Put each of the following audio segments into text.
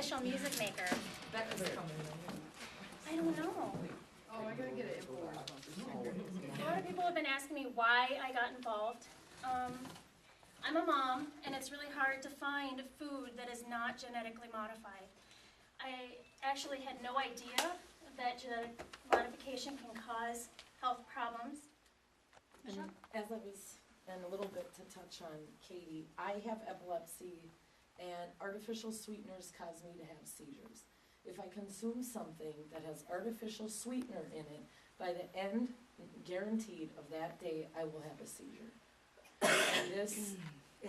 official music maker. Becca's coming. I don't know. Oh, I gotta get it. A lot of people have been asking me why I got involved. I'm a mom, and it's really hard to find food that is not genetically modified. I actually had no idea that genetic modification can cause health problems. And as I was, and a little bit to touch on Katie, I have epilepsy and artificial sweeteners cause me to have seizures. If I consume something that has artificial sweetener in it, by the end, guaranteed of that day, I will have a seizure. And this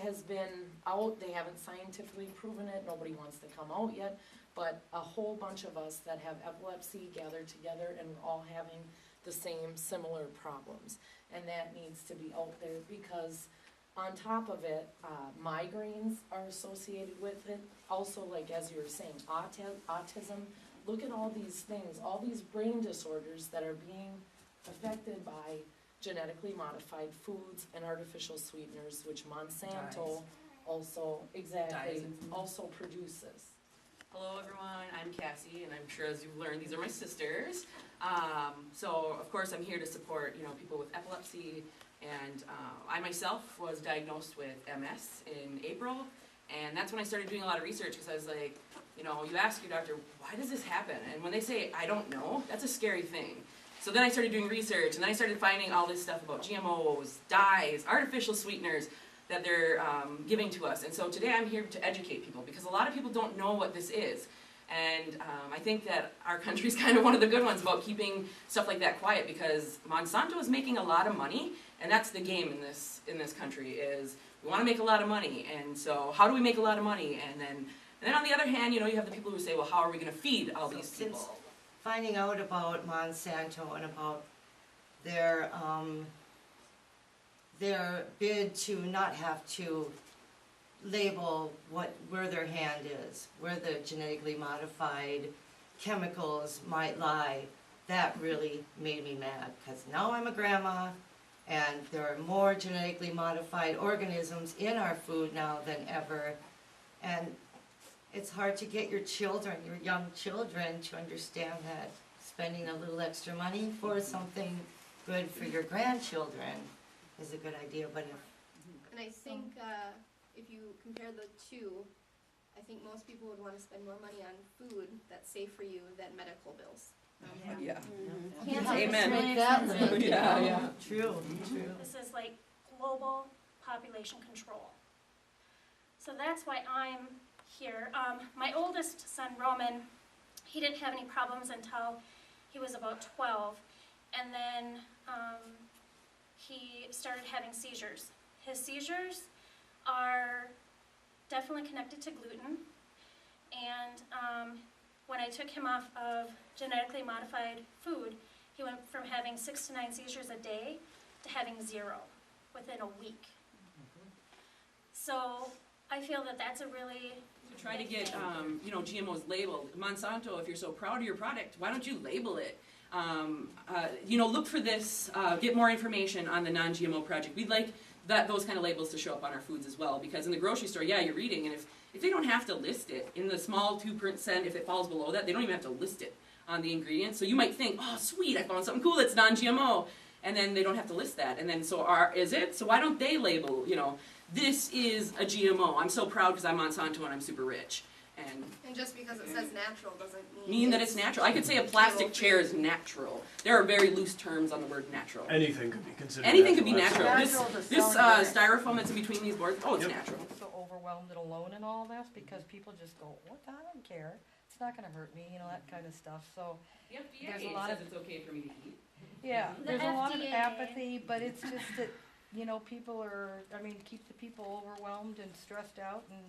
has been out, they haven't scientifically proven it, nobody wants to come out yet, but a whole bunch of us that have epilepsy gathered together and we're all having the same similar problems. And that needs to be out there because on top of it, migraines are associated with it. Also, like as you were saying, autism. Look at all these things, all these brain disorders that are being affected by genetically modified foods and artificial sweeteners, which Monsanto also, also produces. Hello everyone, I'm Cassie, and I'm sure as you've learned, these are my sisters. So of course I'm here to support, people with epilepsy, and I myself was diagnosed with MS in April, and that's when I started doing a lot of research, because I was like, you ask your doctor, why does this happen? And when they say, I don't know, that's a scary thing. So then I started doing research, and then I started finding all this stuff about GMOs, dyes, artificial sweeteners that they're giving to us. And so today I'm here to educate people, because a lot of people don't know what this is. And I think that our country's kind of one of the good ones about keeping stuff like that quiet, because Monsanto is making a lot of money, and that's the game in this country, is we want to make a lot of money. And so how do we make a lot of money? And then on the other hand, you have the people who say, well, how are we going to feed all these people? Finding out about Monsanto and about their bid to not have to label where their hand is, where the genetically modified chemicals might lie, that really made me mad, because now I'm a grandma and there are more genetically modified organisms in our food now than ever, and it's hard to get your young children to understand that spending a little extra money for something good for your grandchildren is a good idea. But and I think if you compare the two, I think most people would want to spend more money on food that's safe for you than medical bills. Yeah. Cancer Amen. Yeah. True. This is like global population control. So that's why I'm here. My oldest son, Roman, he didn't have any problems until he was about 12. And then he started having seizures. His seizures are definitely connected to gluten. And when I took him off of genetically modified food, he went from having 6 to 9 seizures a day to having 0 within a week. So I feel that that's a really Try to get, GMOs labeled. Monsanto, if you're so proud of your product, why don't you label it? Look for this, get more information on the non-GMO project. We'd like those kind of labels to show up on our foods as well, because in the grocery store, yeah, you're reading, and if they don't have to list it, in the small 2%, if it falls below that, they don't even have to list it on the ingredients. So you might think, oh, sweet, I found something cool that's non-GMO, and then they don't have to list that. And then, is it? So why don't they label, this is a GMO. I'm so proud because I'm Monsanto and I'm super rich. And just because it says natural doesn't mean that it's natural. I could say a plastic chair is natural. There are very loose terms on the word natural. Anything could be considered Anything could be natural. This styrofoam that's in between these boards, it's natural. I'm so overwhelmed and alone in all this because people just go, what? I don't care. It's not going to hurt me, that kind of stuff. So The FDA there's a lot says of it's okay for me to eat. Yeah, The there's a lot of FDA. apathy, but it's just that, people are, keep the people overwhelmed and stressed out and,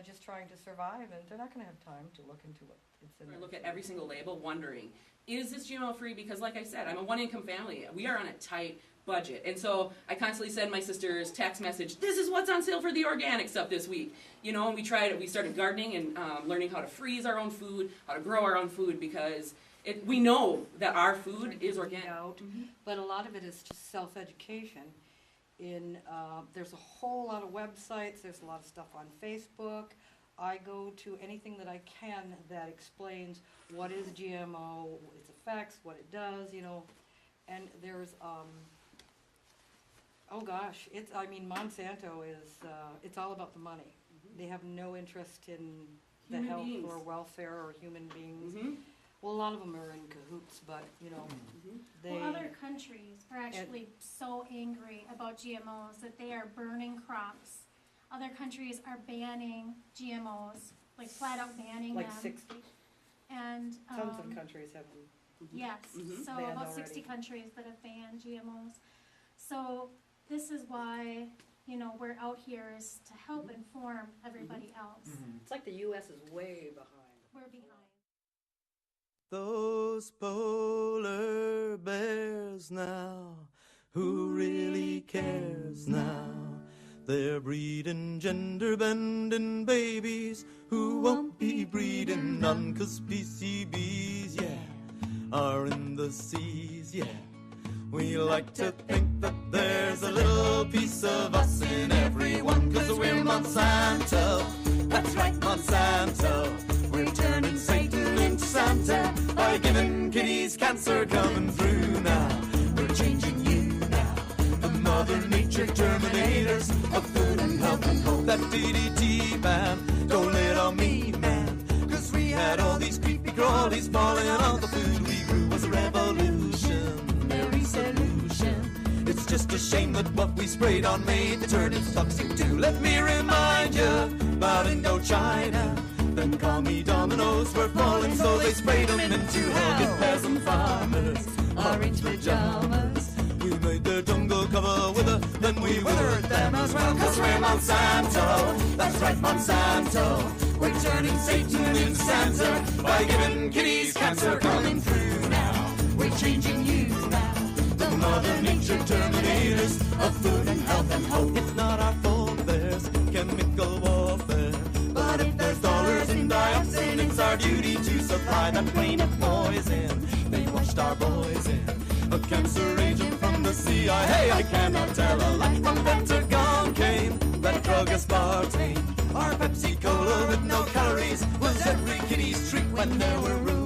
just trying to survive, and they're not gonna have time to look into what it's in Or there. look at every single label wondering, is this GMO free? Because like I said, I'm a one-income family. We are on a tight budget. And so I constantly send my sister's text message, this is what's on sale for the organic stuff this week. And we started gardening and learning how to freeze our own food, how to grow our own food, because we know that our food is organic. But a lot of it is just self-education. There's a whole lot of websites, there's a lot of stuff on Facebook. I go to anything that I can that explains what is GMO, its effects, what it does, you know. And there's, oh gosh, I mean, Monsanto is, it's all about the money. They have no interest in the Human health beings. or welfare or human beings. Mhm. Well, a lot of them are in cahoots, but, you know, they. Well, other countries are actually so angry about GMOs that they are burning crops. Other countries are banning GMOs, like flat out banning them. Like 60, And, tons of countries have them. yes, Mhm. so Banned about 60 already. countries that have banned GMOs. So this is why, you know, we're out here is to help inform everybody else. It's like the US is way behind. We're behind. Those polar bears now, who really cares now? They're breeding gender-bending babies who won't be breeding none, 'cause PCBs, yeah, are in the seas, yeah. We like to think that there's a little piece of us in everyone, 'cause we're Monsanto. That's right, Monsanto. We're turning Satan into Santa by giving kiddies cancer coming through now. We're changing you now. The Mother Nature Terminators of food and health and hope. That DDT ban, don't let on me, man. 'Cause we had all these creepy crawlies falling on the food we grew was a revolutionary solution. It's just a shame that what we sprayed on made the turnips toxic too. Let me remind you about Indochina. Then call me dominoes were falling, so they sprayed them into hell. Get peasant farmers, orange pajamas. We made their jungle cover with then we withered them as well. 'Cause we're Monsanto, that's right, Monsanto. We're turning Satan into Santa by giving kiddies cancer coming through now. We're changing you now. The Mother Nature Terminators of food and health and hope. It's not our fault there's chemical warfare, but if there's dollars in dioxin, it's our duty to supply that plane of poison they washed our boys in. A cancer agent from the CIA, I cannot tell a lie. From Pentagon came that drug aspartame. Our Pepsi Cola with no calories was every kiddie's treat when there were rules.